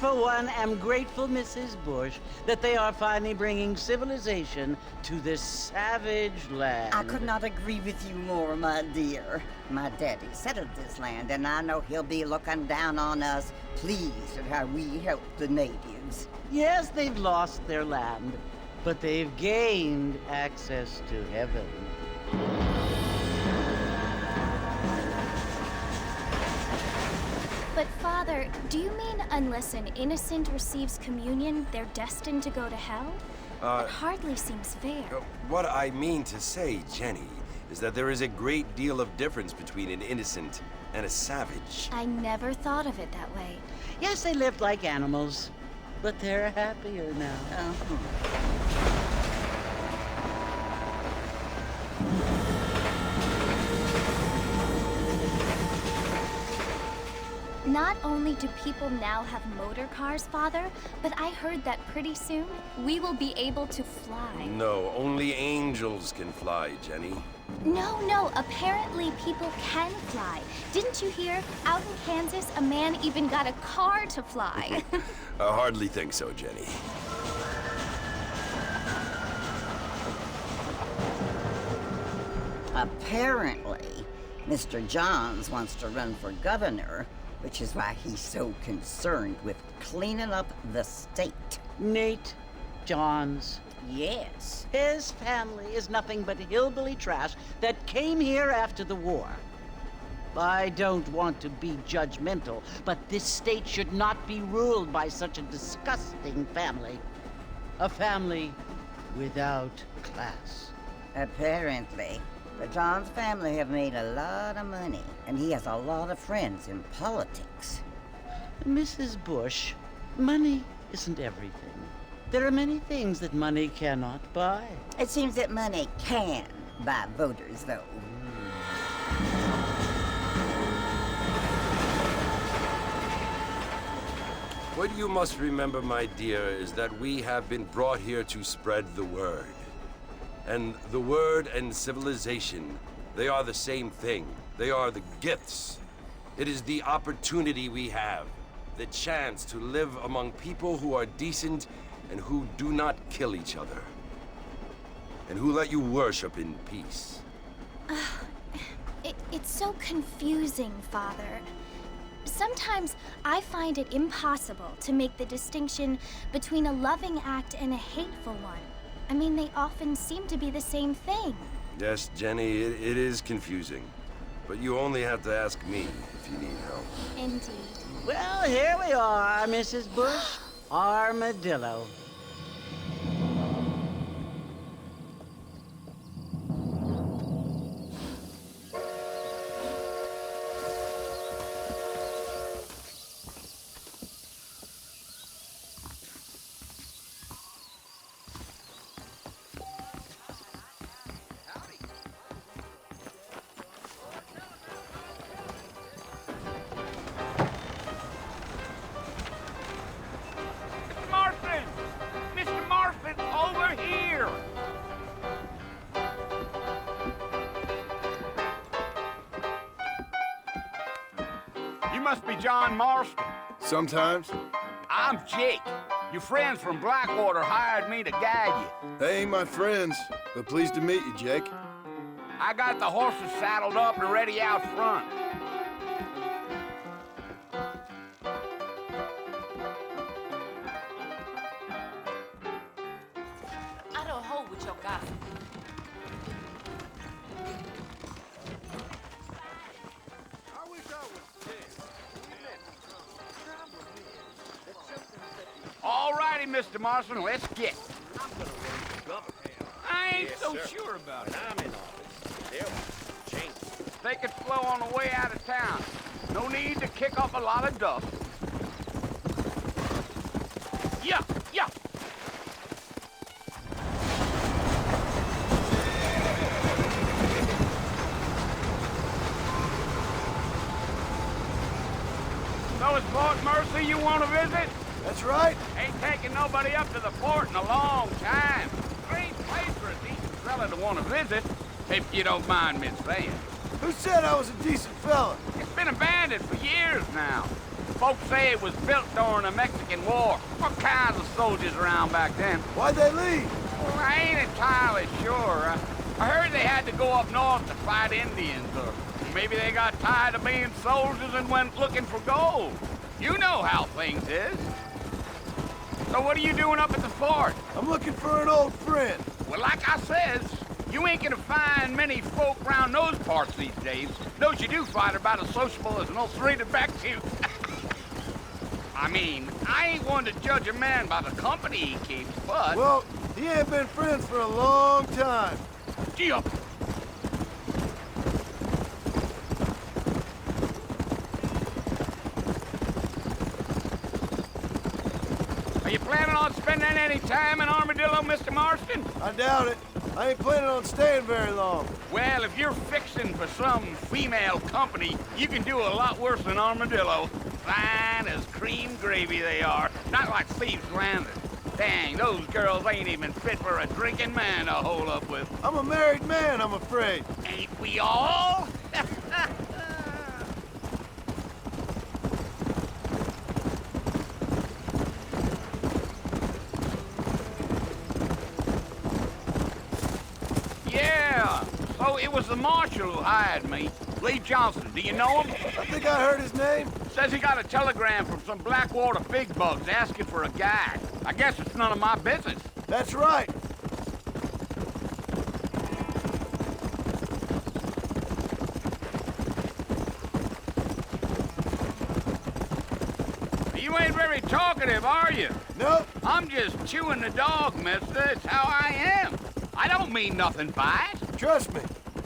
for one, am grateful, Mrs. Bush, that they are finally bringing civilization to this savage land. I could not agree with you more, my dear. My daddy settled this land, and I know he'll be looking down on us, pleased at how we help the natives. Yes, they've lost their land, but they've gained access to heaven. But Father, do you mean unless an innocent receives communion, they're destined to go to hell? That hardly seems fair. What I mean to say, Jenny, is that there is a great deal of difference between an innocent and a savage. I never thought of it that way. Yes, they lived like animals, but they're happier now. Not only do people now have motor cars, Father, but I heard that pretty soon we will be able to fly. No, only angels can fly, Jenny. No, apparently people can fly. Didn't you hear? Out in Kansas, a man even got a car to fly. I hardly think so, Jenny. Apparently, Mr. Johns wants to run for governor, which is why he's so concerned with cleaning up the state. Nate Johns. Yes. His family is nothing but hillbilly trash that came here after the war. I don't want to be judgmental, but this state should not be ruled by such a disgusting family. A family without class. Apparently. The Johns family have made a lot of money, and he has a lot of friends in politics. Mrs. Bush, money isn't everything. There are many things that money cannot buy. It seems that money can buy voters, though. What you must remember, my dear, is that we have been brought here to spread the word. And the word and civilization, they are the same thing. They are the gifts. It is the opportunity we have, the chance to live among people who are decent and who do not kill each other, and who let you worship in peace. It's so confusing, Father. Sometimes I find it impossible to make the distinction between a loving act and a hateful one. I mean, they often seem to be the same thing. Yes, Jenny, it is confusing. But you only have to ask me if you need help. Indeed. Well, here we are, Mrs. Bush. Armadillo. You must be John Marston. Sometimes. I'm Jake. Your friends from Blackwater hired me to guide you. They ain't my friends, but pleased to meet you, Jake. I got the horses saddled up and ready out front. I don't hold with your gossip. All righty, Mr. Marston, let's get. I ain't so sure about it. I'm in office. There was change. Take it slow on the way out of town. No need to kick up a lot of dust. Yeah. So it's Fort Mercy you want to visit? That's right. Ain't taking nobody up to the fort in a long time. Great place for a decent fella to want to visit, if you don't mind me saying. Who said I was a decent fella? It's been abandoned for years now. Folks say it was built during the Mexican War. What kinds of soldiers around back then? Why'd they leave? Well, I ain't entirely sure. I heard they had to go up north to fight Indians, or maybe they got tired of being soldiers and went looking for gold. You know how things is. So what are you doing up at the fort? I'm looking for an old friend. Well, like I says, you ain't gonna find many folk around those parts these days. Those you do find are about as sociable as an old serrated back tooth. I mean, I ain't one to judge a man by the company he keeps, but... Well, he ain't been friends for a long time. Gee up. Are you planning on spending any time in Armadillo, Mr. Marston? I doubt it. I ain't planning on staying very long. Well, if you're fixing for some female company, you can do a lot worse than Armadillo. Fine as cream gravy they are, not like Thieves' Landing. Dang, those girls ain't even fit for a drinking man to hold up with. I'm a married man, I'm afraid. Ain't we all? Yeah, so it was the marshal who hired me. Lee Johnson, do you know him? I think I heard his name. Says he got a telegram from some Blackwater big bugs asking for a guide. I guess it's none of my business. That's right. You ain't very talkative, are you? Nope. I'm just chewing the dog, mister. It's how I am. I don't mean nothing by it. Trust me.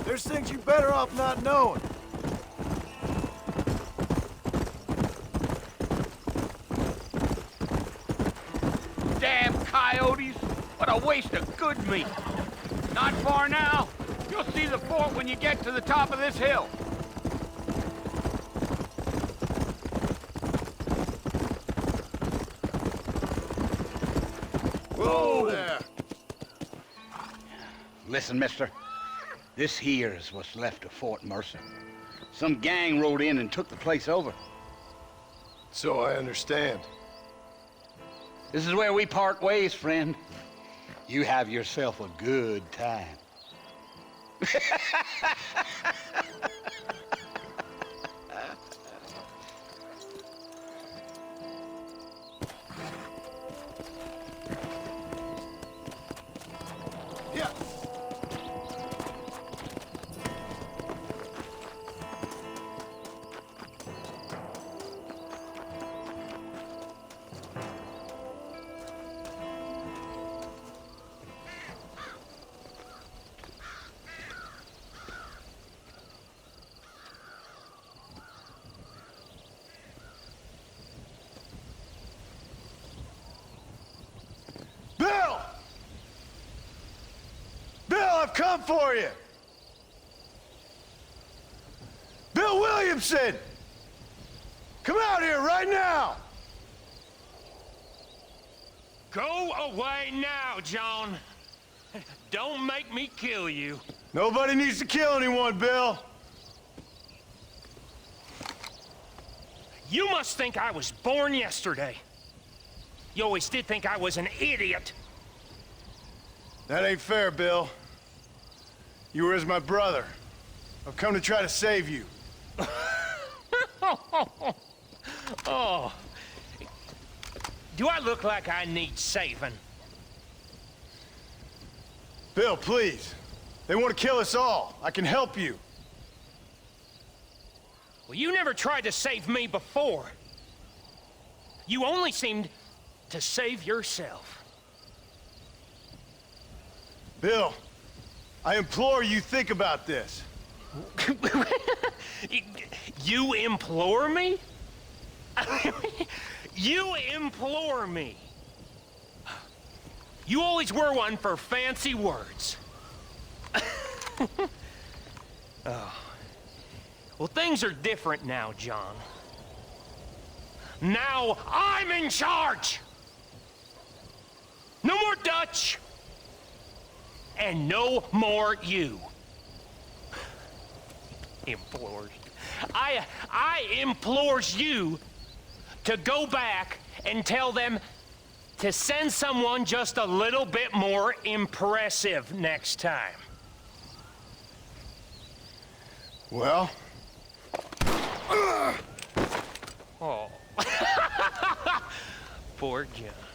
There's things you better off not knowing. Damn coyotes. What a waste of good meat. Not far now. You'll see the fort when you get to the top of this hill. Whoa there. Listen, mister. This here is what's left of Fort Mercer. Some gang rode in and took the place over. So I understand. This is where we part ways, friend. You have yourself a good time. Yeah. Bill! Bill, I've come for you! Bill Williamson! Come out here right now! Go away now, John. Don't make me kill you. Nobody needs to kill anyone, Bill. You must think I was born yesterday. You always did think I was an idiot. That ain't fair, Bill. You were as my brother. I've come to try to save you. Oh. Do I look like I need saving? Bill, please. They want to kill us all. I can help you. Well, you never tried to save me before. You only seemed to save yourself. Bill, I implore you think about this. You implore me? You implore me. You always were one for fancy words. Oh. Well, things are different now, John. Now I'm in charge! No more Dutch! And no more you. Implores. I implores you to go back and tell them to send someone just a little bit more impressive next time. Well? Oh. Poor John.